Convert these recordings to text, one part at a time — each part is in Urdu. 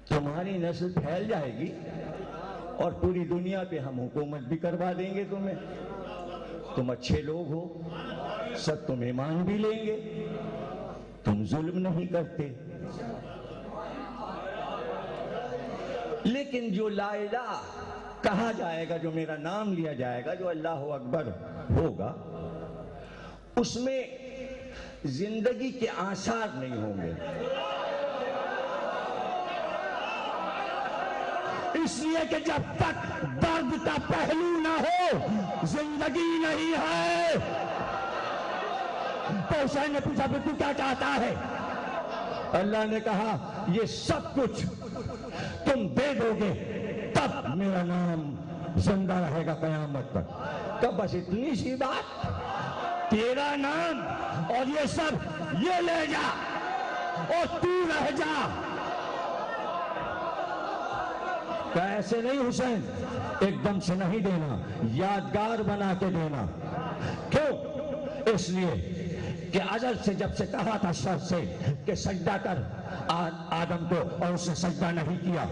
تمہاری نسل پھیل جائے گی اور پوری دنیا پہ ہم حکومت بھی کروا دیں گے تمہیں. تم اچھے لوگ ہو, سب تمہیں مان بھی لیں گے, تم ظلم نہیں کرتے. لیکن جو لا الہ کہا جائے گا, جو میرا نام لیا جائے گا, جو اللہ اکبر ہوگا, اس میں زندگی کے آثار نہیں ہوں گے. اس لیے کہ جب تک درد کا پہلو نہ ہو زندگی نہیں ہے. تو حسین نے پوچھا پھر تو کیا چاہتا ہے؟ اللہ نے کہا یہ سب کچھ تم دے دو گے تب میرا نام زندہ رہے گا قیامت تک. تب بس اتنی سی بات, تیرا نام اور یہ سب یہ لے جا اور تو رہ جا. کہ ایسے نہیں حسین, ایک دم سے نہیں دینا, یادگار بنا کے دینا. کیوں؟ اس لیے کہ ازل سے جب سے کہا تھا سر سے کہ سجدہ کر آدم کو, اور اس نے سجدہ نہیں کیا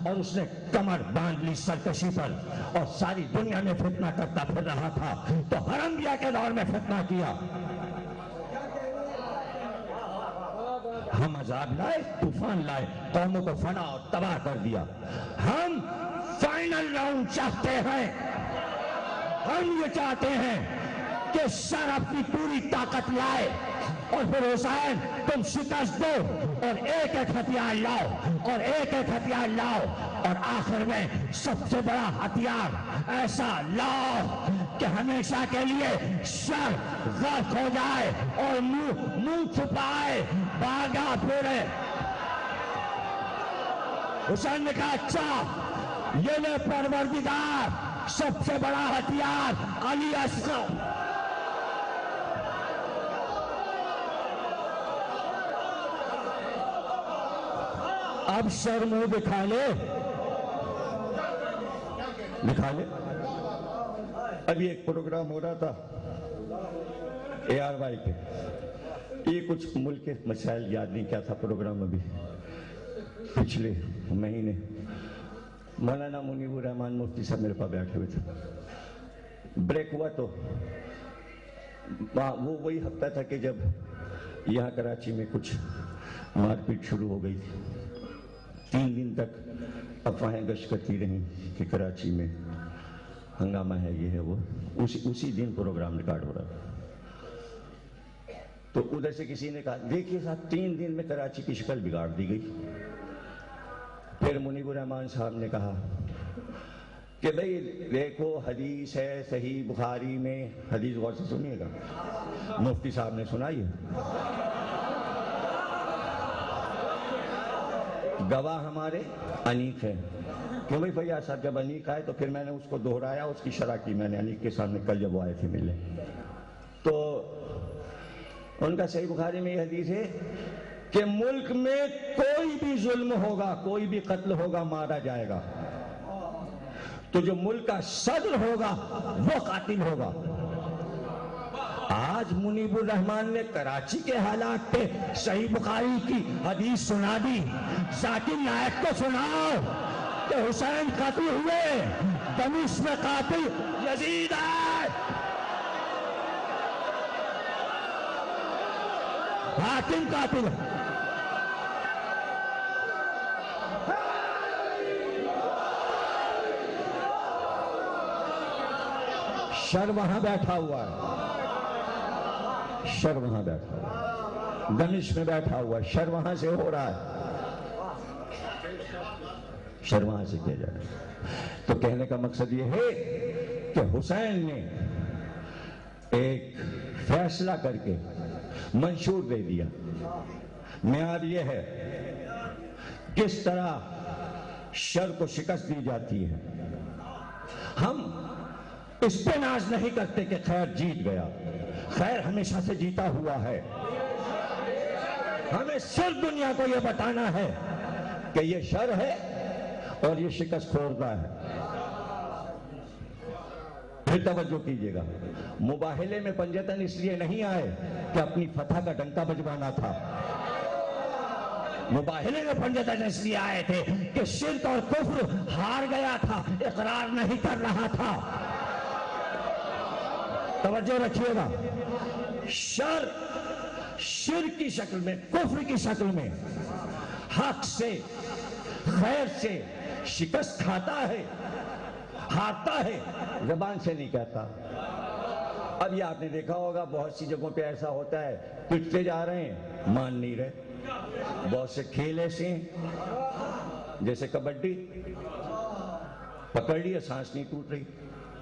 اور اس نے کمر باندھ لی سرکشی پر اور ساری دنیا میں فتنہ کرتا پھر رہا تھا. تو حرمبیہ کے دور میں فتنہ کیا, ہم عذاب لائے, طوفان لائے, قوموں کو فنا اور تباہ کر دیا. ہم فائنل راؤنڈ چاہتے ہیں. ہم یہ چاہتے ہیں کہ سر اپنی پوری طاقت لائے اور پھر حسین تم شکست دو اور ایک ایک ہتھیار لاؤ اور ایک ایک ہتھیار لاؤ اور آخر میں سب سے بڑا ہتھیار ایسا لاؤ کہ ہمیشہ کے لیے سر غرق ہو جائے اور منہ چھپائے, بھاگا پھرے. حسین نے کہا اچھا یہ لے پروردگار, سب سے بڑا ہتھیار علی اصغر. اب سر منہ دکھا لے, دکھا لے. ابھی ایک پروگرام ہو رہا تھا ARY پہ, یہ کچھ ملک کے مسائل, یاد نہیں کیا تھا پروگرام, ابھی پچھلے مہینے مولانا منیب الرحمان مفتی صاحب میرے پاس بیٹھے ہوئے تھے. بریک ہوا تو وہ وہی ہفتہ تھا کہ جب یہاں کراچی میں کچھ مار پیٹ شروع ہو گئی تھی. 3 دن تک افواہیں گشت کرتی رہیں کہ کراچی میں ہنگامہ ہے, یہ ہے وہ. اسی دن پروگرام ریکارڈ ہو رہا تھا. تو ادھر سے کسی نے کہا دیکھیے صاحب 3 دن میں کراچی کی شکل بگاڑ دی گئی. پھر منیب الرحمان صاحب نے کہا کہ بھئی دیکھو حدیث ہے صحیح بخاری میں, حدیث غور سے سنیے گا, مفتی صاحب نے سنائی ہے, گواہ ہمارے انیق ہیں. کیوں بھائی فیاض صاحب جب انیق آئے تو پھر میں نے اس کو دہرایا, اس کی شرح کی میں نے انیق کے سامنے کل جب وہ آئے تھے ملے. تو ان کا صحیح بخاری میں یہ حدیث ہے کہ ملک میں کوئی بھی ظلم ہوگا, کوئی بھی قتل ہوگا, مارا جائے گا, تو جو ملک کا صدر ہوگا وہ قاتل ہوگا. آج منیب الرحمان نے کراچی کے حالات پہ صحیح بخاری کی حدیث سنا دی. ذاکر نائک کو سناؤ کہ حسین قتل ہوئے, دمشق میں قاتل یزید ہے, حاکم قاتل ہے. شر وہاں بیٹھا ہوا ہے, شر وہاں بیٹھا ہوا ہے, دمشق میں بیٹھا ہوا ہے, شر وہاں سے ہو رہا ہے, شر وہاں سے کیا جا رہا ہے. تو کہنے کا مقصد یہ ہے کہ حسین نے ایک فیصلہ کر کے منشور دے دیا. معیار یہ ہے کس طرح شر کو شکست دی جاتی ہے. ہم اس پہ ناز نہیں کرتے کہ خیر جیت گیا, خیر ہمیشہ سے جیتا ہوا ہے. ہمیں صرف دنیا کو یہ بتانا ہے کہ یہ شر ہے اور یہ شکست خوردہ ہے. پھر توجہ کیجئے گا, مباہلے میں پنجتن اس لیے نہیں آئے کہ اپنی فتح کا ڈنکا بجوانا تھا. مباہلے میں پنجت اس لیے آئے تھے کہ شرک اور کفر ہار گیا تھا، اقرار نہیں کر رہا تھا۔ توجہ رکھیے گا، شرک کی شکل میں، کفر کی شکل میں حق سے، خیر سے شکست کھاتا ہے، ہارتا ہے، زبان سے نہیں کہتا۔ اب یہ آپ نے دیکھا ہوگا بہت سی جگہوں پہ ایسا ہوتا ہے، پٹتے جا رہے ہیں، مان نہیں رہے۔ بہت سے کھیل ایسے ہیں جیسے کبڈی، پکڑ لیا سانس نہیں ٹوٹ رہی،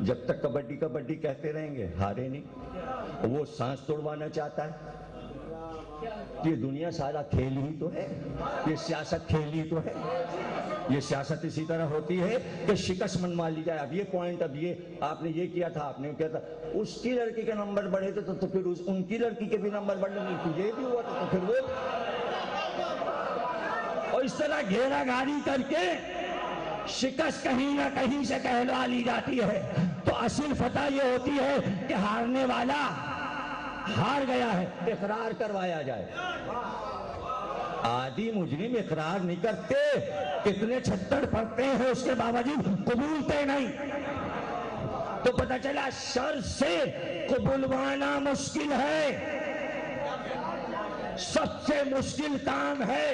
جب تک کبڈی کبڈی کہتے رہیں گے ہارے نہیں، وہ سانس توڑوانا چاہتا ہے۔ یہ دنیا سارا کھیل ہی تو ہے، یہ سیاست کھیل ہی تو ہے۔ یہ سیاست اسی طرح ہوتی ہے کہ شکست منوا لی جائے۔ اب یہ پوائنٹ، اب یہ آپ نے یہ کیا تھا، آپ نے کیا تھا، اس کی لڑکی کے نمبر بڑھے تھے تو پھر ان کی لڑکی کے بھی نمبر بڑھنے نہیں تھی، یہ بھی ہوا تھا تو پھر وہ، اور اس طرح گھیرا گھاری کر کے شکست کہیں نہ کہیں سے کہلوا لی جاتی ہے۔ تو اصل فتح یہ ہوتی ہے کہ ہارنے والا ہار گیا ہے، اقرار کروایا جائے۔ عادی مجرم اقرار نہیں کرتے، کتنے چھتر پڑتے ہیں اس کے باوجود قبولتے نہیں۔ تو پتہ چلا شر سے قبولوانا مشکل ہے، سب سے مشکل کام ہے۔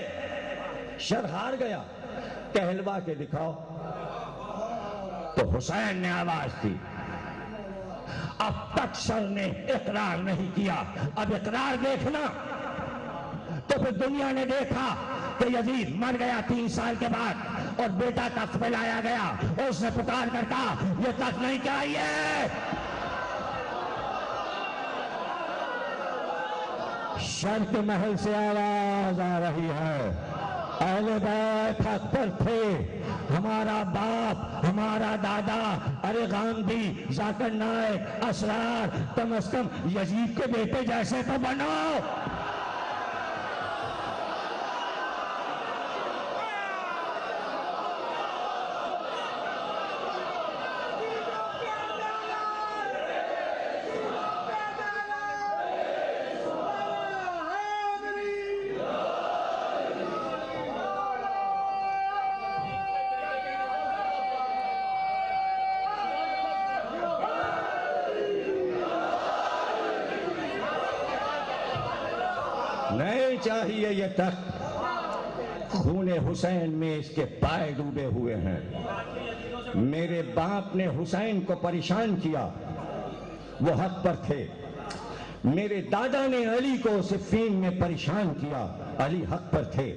شر ہار گیا، کہلوا کے دکھاؤ۔ تو حسین نے آواز دی، اب تک شر نے اقرار نہیں کیا، اب اقرار دیکھنا۔ تو پھر دنیا نے دیکھا کہ یزید مر گیا 3 سال کے بعد، اور بیٹا تخت پہ لایا گیا، اور اس نے پکار کر کہا یہ تخت نہیں چاہیے۔ شر کے محل سے آواز آ رہی ہے، اہل بیت حق پر تھے، ہمارا باپ، ہمارا دادا، ارے گاندھی، ذاکر نائک، اسرار، کم از کم یزید کے بیٹے جیسے تو بنو۔ نہیں چاہیے یہ تخت، خون حسین میں اس کے پائے ڈوبے ہوئے ہیں۔ میرے باپ نے حسین کو پریشان کیا، وہ حق پر تھے۔ میرے دادا نے علی کو صفین میں پریشان کیا، علی حق پر تھے۔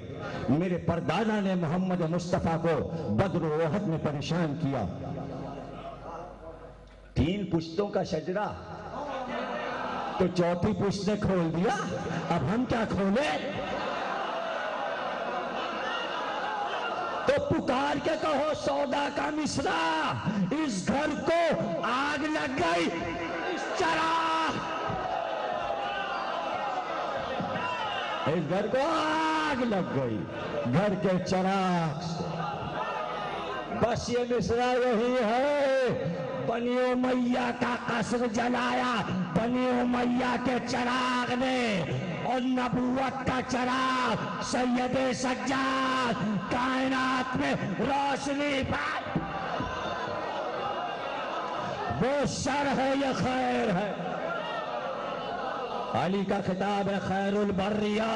میرے پردادا نے محمد مصطفیٰ کو بدر و احد میں پریشان کیا۔ 3 پشتوں کا شجرہ، تو 4تھی پشت نے کھول دیا، اب ہم کیا کھولے؟ تو پکار کے کہو سودا کا مصرع، اس گھر کو آگ لگ گئی، اس چراغ، اس گھر کو آگ لگ گئی گھر کے چراغ سے۔ بس یہ مصرع یہی ہے، بنی امیہ کا قصر جلایا بنی امیہ کے چراغ نے، اور نبوت کا چراغ سید سجاد کائنات میں روشنی پائی۔ وہ شر ہے، یہ خیر ہے۔ علی کا خطاب ہے خیر البریہ،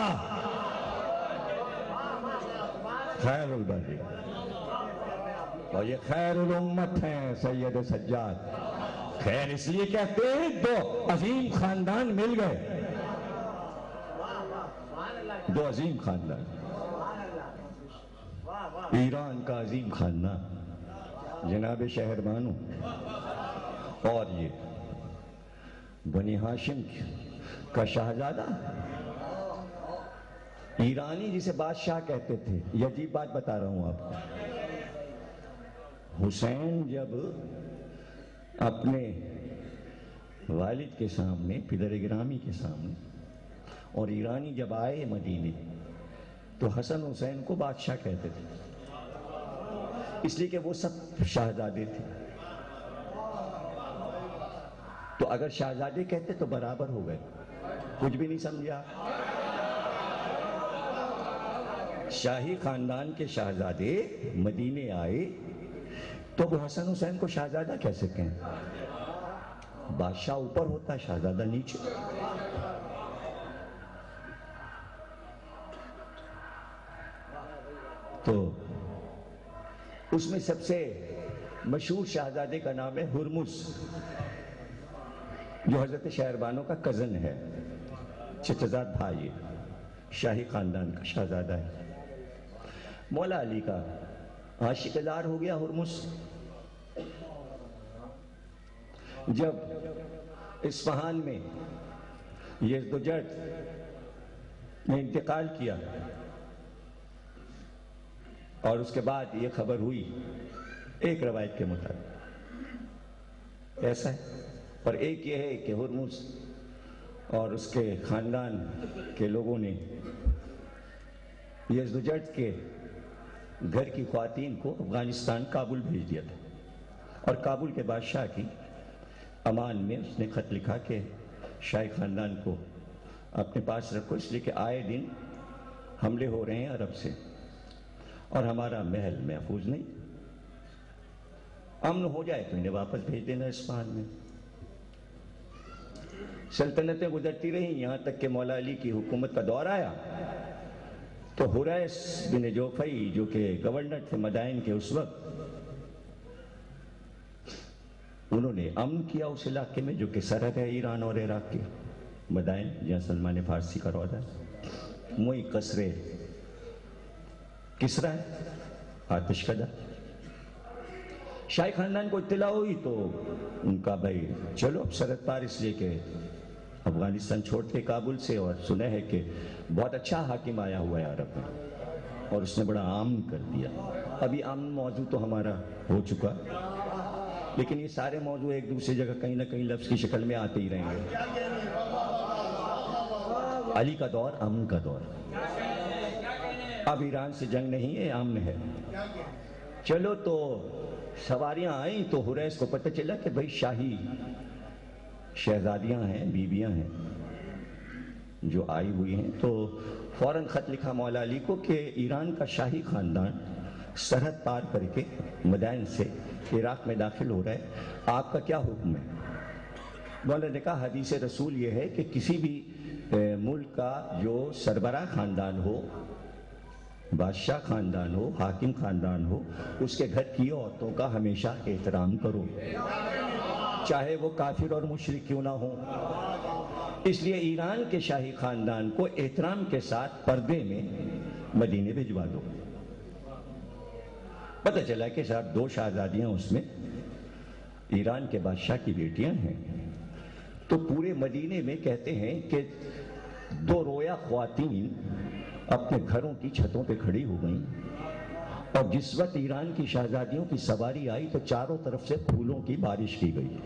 خیر البریہ، اور یہ خیر الامت ہیں سید سجاد۔ خیر اس لیے کہتے ہیں 2 عظیم خاندان مل گئے، 2 عظیم خاندان، ایران کا عظیم خاندان جناب شہر بانو، اور یہ بنی ہاشم کا شہزادہ ایرانی جسے بادشاہ کہتے تھے۔ یہ عجیب بات بتا رہا ہوں آپ کو، حسین جب اپنے والد کے سامنے، پدر گرامی کے سامنے، اور ایرانی جب آئے مدینے، تو حسن حسین کو بادشاہ کہتے تھے، اس لیے کہ وہ سب شہزادے تھے۔ تو اگر شہزادے کہتے تو برابر ہو گئے، کچھ بھی نہیں سمجھا۔ شاہی خاندان کے شہزادے مدینے آئے تو وہ حسن حسین کو شہزادہ کیسے کہیں؟ بادشاہ اوپر ہوتا ہے، شہزادہ نیچے. تو اس میں سب سے مشہور شہزادے کا نام ہے ہرمز، جو حضرت شہربانو کا کزن ہے، چچزاد بھائی، شاہی خاندان کا شہزادہ ہے. مولا علی کا عاشق دار ہو گیا ہرمز. جب اصفہان میں یزدجرد نے انتقال کیا اور اس کے بعد یہ خبر ہوئی، ایک روایت کے مطابق ایسا ہے، اور ایک یہ ہے کہ ہرمز اور اس کے خاندان کے لوگوں نے یزدجرد کے گھر کی خواتین کو افغانستان کابل بھیج دیا تھا، اور کابل کے بادشاہ کی امان میں اس نے خط لکھا کہ شاہی خاندان کو اپنے پاس رکھو، اس لیے کہ آئے دن حملے ہو رہے ہیں عرب سے اور ہمارا محل محفوظ نہیں. امن ہو جائے تو انہیں واپس بھیج دینا اصفہان میں. سلطنتیں گزرتی رہیں یہاں تک کہ مولا علی کی حکومت کا دور آیا تو حریث بن جوفی جو کہ گورنر تھے مدائن کے اس وقت، انہوں نے امن کیا اس علاقے میں جو کہ سرحد ہے ایران اور عراق کی. مدائن جہاں سلمان فارسی کا روضہ ہے، موئی قصر کسرا ہے، آتش کدہ. شاہی خاندان کو اطلاع ہوئی تو ان کا بھائی چلو اب سرحد پار، اس لیے کہ افغانستان چھوڑتے کابل سے، اور سنا ہے کہ بہت اچھا حاکم آیا ہوا ہے عرب میں اور اس نے بڑا امن کر دیا. ابھی امن موضوع تو ہمارا ہو چکا، لیکن یہ سارے موضوع ایک دوسری جگہ کہیں نہ کہیں لفظ کی شکل میں آتے ہی رہیں گے. علی کا دور امن کا دور. اب ایران سے جنگ نہیں ہے، امن ہے. چلو تو سواریاں آئیں تو حریث کو پتہ چلا کہ بھئی شاہی شہزادیاں ہیں، بیویاں ہیں جو آئی ہوئی ہیں. تو فوراً خط لکھا مولا علی کو کہ ایران کا شاہی خاندان سرحد پار کر کے مدائن سے عراق میں داخل ہو رہا ہے، آپ کا کیا حکم ہے؟ مولا نے کہا حدیث رسول یہ ہے کہ کسی بھی ملک کا جو سربراہ خاندان ہو، بادشاہ خاندان ہو، حاکم خاندان ہو، اس کے گھر کی عورتوں کا ہمیشہ احترام کرو، چاہے وہ کافر اور مشرک کیوں نہ ہو. اس لیے ایران کے شاہی خاندان کو احترام کے ساتھ پردے میں مدینے بھجوا دو. پتہ چلا کہ صاحب 2 شہزادیاں اس میں ایران کے بادشاہ کی بیٹیاں ہیں. تو پورے مدینے میں کہتے ہیں کہ 2 رویا خواتین اپنے گھروں کی چھتوں پہ کھڑی ہو گئیں، اور جس وقت ایران کی شہزادیوں کی سواری آئی تو چاروں طرف سے پھولوں کی بارش کی گئی.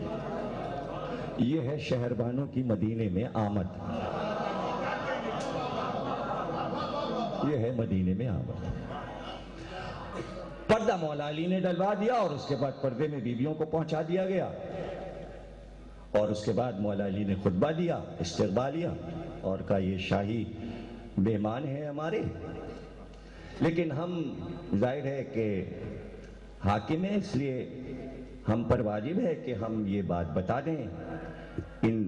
یہ ہے شہربانوں کی مدینے میں آمد. یہ ہے مدینے میں آمد. پردہ مولا علی نے ڈلوا دیا اور اس کے بعد پردے میں بیویوں کو پہنچا دیا گیا، اور اس کے بعد مولا علی نے خطبہ دیا، استقبالیہ، اور کہا یہ شاہی مہمان ہیں ہمارے، لیکن ہم ظاہر ہے کہ حاکم ہیں، اس لیے ہم پر واجب ہے کہ ہم یہ بات بتا دیں ان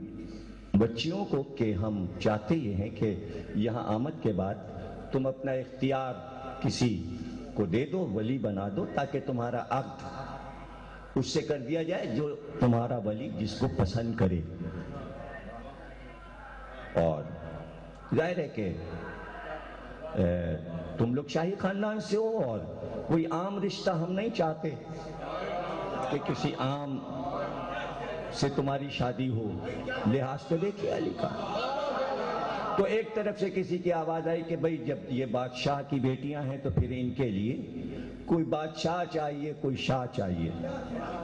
بچیوں کو کہ ہم چاہتے یہ ہیں کہ یہاں آمد کے بعد تم اپنا اختیار کسی کو دے دو، ولی بنا دو، تاکہ تمہارا عقد اس سے کر دیا جائے جو تمہارا ولی جس کو پسند کرے. اور ظاہر ہے کہ تم لوگ شاہی خاندان سے ہو اور کوئی عام رشتہ ہم نہیں چاہتے کہ کسی عام سے تمہاری شادی ہو. لحاظ تو دیکھیے علی کا. تو ایک طرف سے کسی کی آواز آئی کہ بھئی جب یہ بادشاہ کی بیٹیاں ہیں تو پھر ان کے لیے کوئی بادشاہ چاہیے، کوئی شاہ چاہیے.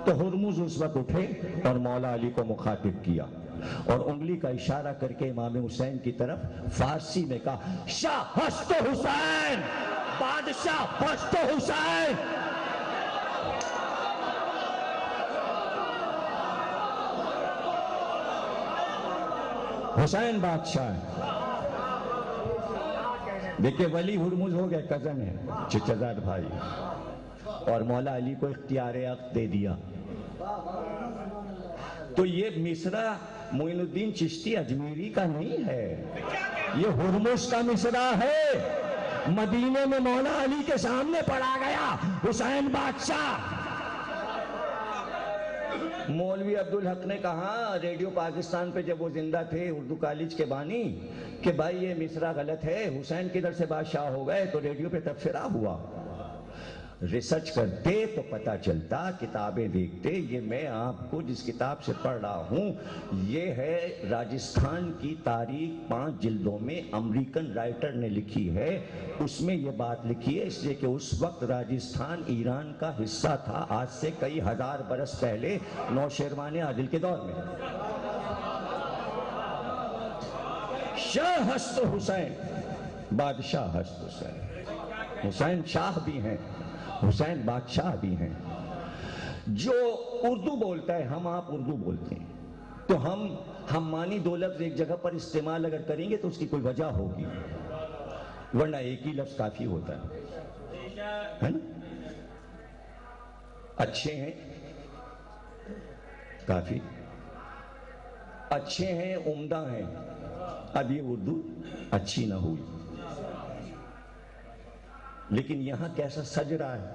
تو ہرمز اس وقت اٹھے اور مولا علی کو مخاطب کیا اور انگلی کا اشارہ کر کے امام حسین کی طرف فارسی میں کہا شاہ ہست حسین، بادشاہ ہست حسین. حسین بادشاہ ہے. دیکھیں ولی ہرمز ہو گیا، کزن ہے، چچا زاد بھائی، اور مولا علی کو اختیار عقد دے دیا. تو یہ مصرع معین الدین چشتی اجمیری کا نہیں ہے، یہ ہرمز کا مصرع ہے. مدینے میں مولا علی کے سامنے پڑا گیا حسین بادشاہ. مولوی عبدالحق نے کہا ریڈیو پاکستان پہ جب وہ زندہ تھے، اردو کالج کے بانی، کہ بھائی یہ مصرع غلط ہے، حسین کدھر سے بادشاہ ہو گئے؟ تو ریڈیو پہ تبصرہ ہوا. ریسرچ کرتے تو پتا چلتا، کتابیں دیکھتے. یہ میں آپ کو جس کتاب سے پڑھ رہا ہوں یہ ہے راجستھان کی تاریخ 5 جلدوں میں امریکن رائٹر نے لکھی ہے. اس میں یہ بات لکھی ہے اس لیے کہ اس وقت راجستھان ایران کا حصہ تھا، آج سے کئی ہزار برس پہلے، نوشیروان عادل کے دور میں. شاہ ہست حسین، بادشاہ ہست حسین. حسین شاہ بھی ہیں، حسین بادشاہ بھی ہیں. جو اردو بولتا ہے، ہم آپ اردو بولتے ہیں، تو ہم مانی 2 لفظ ایک جگہ پر استعمال اگر کریں گے تو اس کی کوئی وجہ ہوگی، ورنہ ایک ہی لفظ کافی ہوتا ہے نا. اچھے ہیں کافی، اچھے ہیں عمدہ ہیں. اب یہ اردو اچھی نہ ہوئی، لیکن یہاں کیسا سج رہا ہے،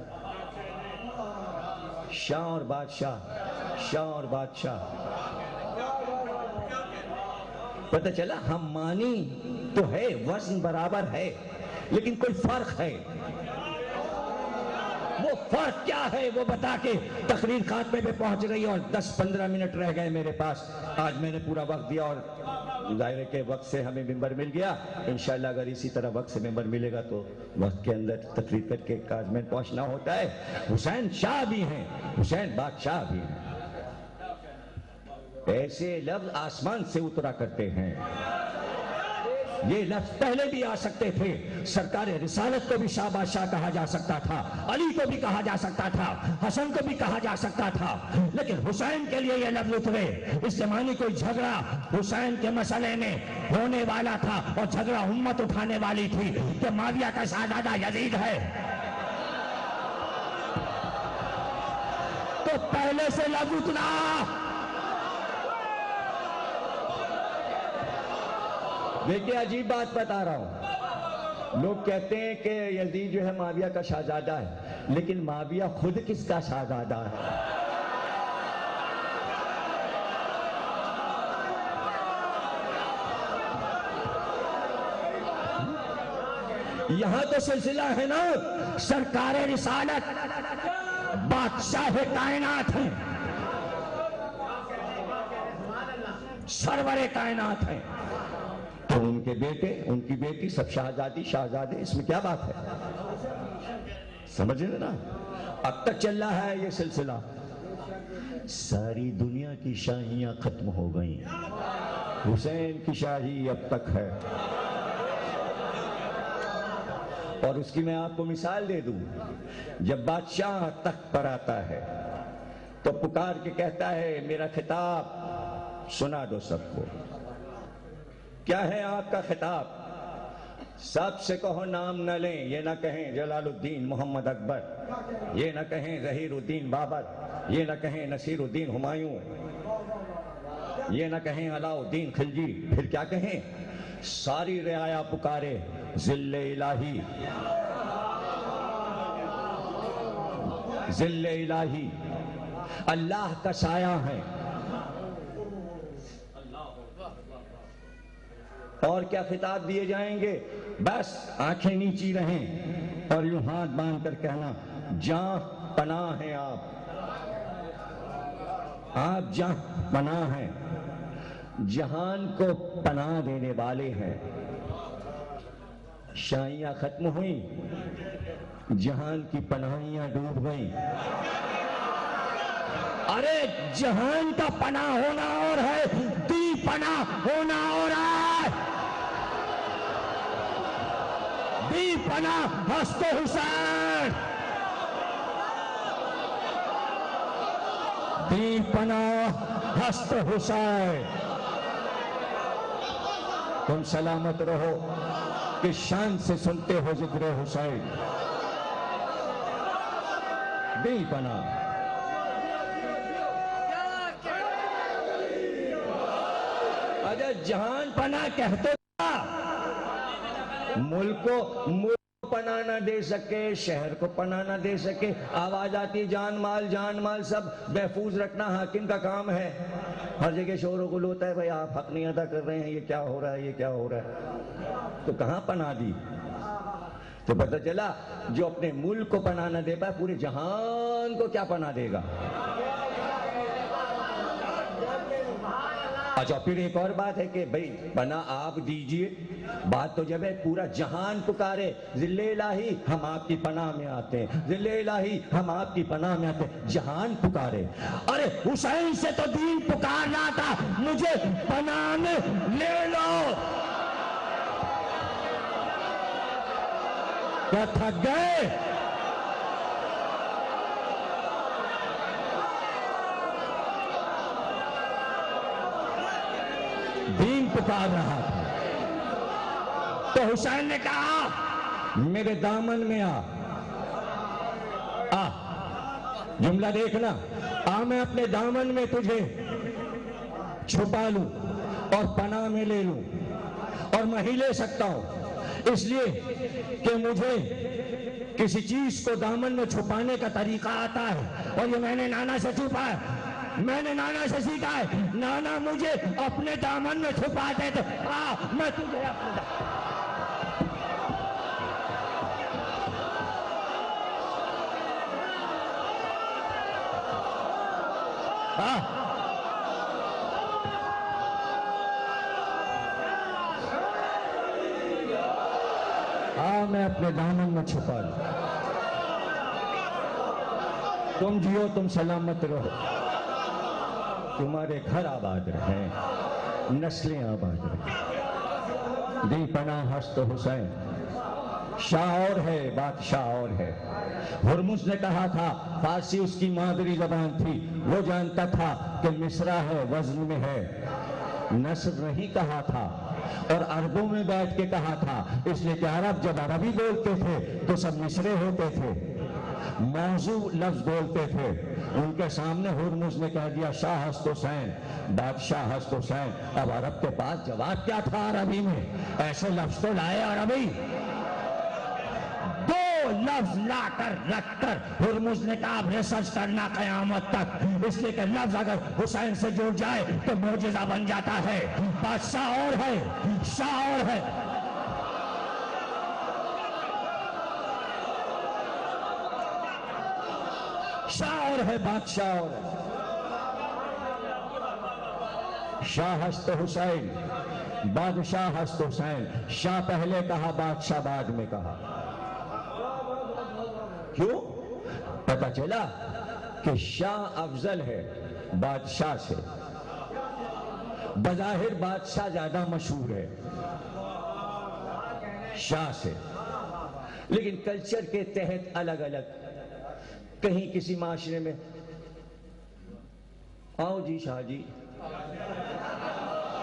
شاہ اور بادشاہ، شاہ اور بادشاہ. پتہ چلا ہم مانی تو ہے، وزن برابر ہے، لیکن کوئی فرق ہے. وہ فرق کیا ہے وہ بتا کے تقریر خاتمے پہ پہنچ رہی ہے. اور 10-15 منٹ رہ گئے میرے پاس. آج میں نے پورا وقت دیا اور ظاہر ہے کہ وقت سے ہمیں ممبر مل گیا. انشاءاللہ اگر اسی طرح وقت سے ممبر ملے گا تو وقت کے اندر تقریر کر کے کاج میں پہنچنا ہوتا ہے. حسین شاہ بھی ہیں، حسین بادشاہ بھی ہیں. ایسے لفظ آسمان سے اترا کرتے ہیں. یہ لفظ پہلے بھی آ سکتے تھے. سرکار رسالت کو بھی شاہ بادشاہ کہا جا سکتا تھا، علی کو بھی کہا جا سکتا تھا، حسن کو بھی کہا جا سکتا تھا، لیکن حسین کے لیے یہ لفظ اترے. اس زمانے کوئی جھگڑا حسین کے مسئلے میں ہونے والا تھا، اور جھگڑا امت اٹھانے والی تھی کہ معاویہ کا شہزادہ یزید ہے، تو پہلے سے لفظ اترا. دیکھیں عجیب بات بتا رہا ہوں. لوگ کہتے ہیں کہ یزید جو ہے معاویہ کا شہزادہ ہے، لیکن معاویہ خود کس کا شہزادہ ہے؟ یہاں تو سلسلہ ہے نا، سرکار رسالت بادشاہ کائنات ہیں، سرور کائنات ہیں، تو ان کے بیٹے، ان کی بیٹی سب شہزادی شہزادے. اس میں کیا بات ہے؟ سمجھ رہے نا؟ اب تک چل رہا ہے یہ سلسلہ. ساری دنیا کی شاہیاں ختم ہو گئیں، حسین کی شاہی اب تک ہے. اور اس کی میں آپ کو مثال دے دوں. جب بادشاہ تخت پر آتا ہے تو پکار کے کہتا ہے میرا خطاب سنا دو سب کو. کیا ہے آپ کا خطاب؟ سب سے کہو نام نہ لیں، یہ نہ کہیں جلال الدین محمد اکبر، یہ نہ کہیں ظہیر الدین بابر، یہ نہ کہیں نصیر الدین ہمایوں، یہ نہ کہیں علاء الدین خلجی. پھر کیا کہیں؟ ساری رعایا پکارے ذل الہی، ذل الہی، اللہ کا سایہ ہے. اور کیا خطاب دیے جائیں گے؟ بس آنکھیں نیچی رہیں اور یوں ہاتھ باندھ کر کہنا جاں پناہ ہیں آپ جاں پناہ ہیں، جہان کو پناہ دینے والے ہیں. شاہیاں ختم ہوئیں، جہان کی پناہیاں ڈوب گئیں. ارے جہان کا پناہ ہونا اور ہے، دی پناہ ہونا اور ہے. دی پناہ ہست حسین، دی پناہ ہست حسین. تم سلامت رہو. کہ شان سے سنتے ہو ذکر حسین، بے پناہ اگر جہان پناہ کہتے ملک کو پناہ نہ دے سکے، شہر کو پناہ نہ دے سکے، آواز آتی جان مال سب محفوظ رکھنا حاکم کا کام ہے، ہر جگہ شور و غل ہوتا ہے، بھائی آپ حق نہیں ادا کر رہے ہیں، یہ کیا ہو رہا ہے، یہ کیا ہو رہا ہے، تو کہاں پناہ دی؟ تو پتہ چلا جو اپنے ملک کو پناہ نہ دے پائے پورے جہان کو کیا پناہ دے گا۔ اچھا پھر ایک اور بات ہے کہ بھئی پناہ آپ دیجئے، بات تو جب ہے پورا جہان پکارے ذل الہی ہم آپ کی پناہ میں آتے ہیں، ذل الہی ہم آپ کی پناہ میں آتے ہیں، جہان پکارے۔ ارے حسین سے تو دین پکار رہا تھا مجھے پناہ میں لے لو، کیا تھک گئے؟ دین پکار رہا تھا تو حسین نے کہا میرے دامن میں آ، جملہ دیکھنا، آ میں اپنے دامن میں تجھے چھپا لوں اور پناہ میں لے لوں، اور میں ہی لے سکتا ہوں اس لیے کہ مجھے کسی چیز کو دامن میں چھپانے کا طریقہ آتا ہے، اور یہ میں نے نانا سے چھپا ہے، میں نے نانا سے سیکھا ہے، نانا مجھے اپنے دامن میں چھپاتے تھے، میں تجھے اپنے میں اپنے دامن میں چھپا لوں، تم جیو تم سلامت رہو، تمہارے گھر آباد رہیں، نسلیں آباد رہیں، دی پناہ ہست حسین، شاہ اور ہے بادشاہ اور ہے۔ ہرمز نے کہا تھا، فارسی اس کی مادری زبان تھی، وہ جانتا تھا کہ مصرع ہے وزن میں ہے، نثر نہیں کہا تھا، اور عربوں میں بیٹھ کے کہا تھا، اس لیے کہ عرب جب عربی بولتے تھے تو سب مصرے ہوتے تھے، موضوع لفظ بولتے تھے، ان کے سامنے ہرمز نے کہہ دیا شاہ ہست حسین، بادشاہ ہست حسین۔ اب عرب کے پاس جواب کیا تھا عربی میں؟ ایسے لفظ تو لائے عربی، دو لفظ لا کر رکھ کر ہرمز نے کہا اب ریسرچ کرنا قیامت تک، اس لیے کہ لفظ اگر حسین سے جڑ جائے تو معجزہ بن جاتا ہے۔ بادشاہ اور ہے، شاہ اور ہے، شاہ اور ہے، بادشاہ اور ہے۔ شاہ ہست حسین، بادشاہ ہست حسین، شاہ پہلے کہا بادشاہ بعد میں کہا، کیوں؟ پتہ چلا کہ شاہ افضل ہے بادشاہ سے، بظاہر بادشاہ زیادہ مشہور ہے شاہ سے، لیکن کلچر کے تحت الگ الگ، کہیں کسی معاشرے میں آؤ جی شاہ جی،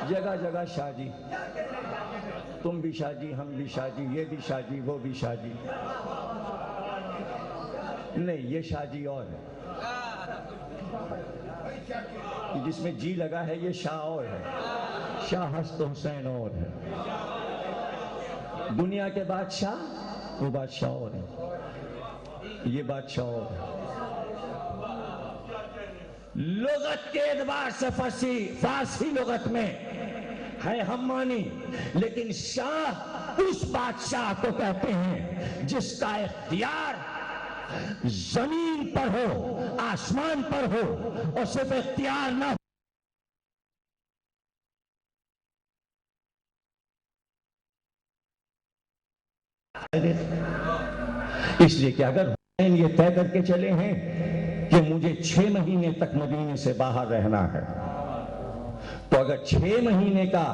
جگہ جگہ شاہ جی، تم بھی شاہ جی، ہم بھی شاہ جی، یہ بھی شاہ جی، وہ بھی شاہ جی، نہیں یہ شاہ جی اور ہے، جس میں جی لگا ہے یہ شاہ اور ہے، شاہ ہست حسین اور ہے، دنیا کے بادشاہ وہ بادشاہ اور ہے، یہ بادشاہ اور ہے۔ لغت کے اعتبار سے فارسی لغت میں ہے ہم مانی، لیکن شاہ اس بادشاہ کو کہتے ہیں جس کا اختیار زمین پر ہو، آسمان پر ہو، اور صرف اختیار نہ ہو، اس لیے کہ اگر حسین یہ طے کر کے چلے ہیں کہ مجھے 6 مہینے تک مدینے سے باہر رہنا ہے، تو اگر 6 مہینے کا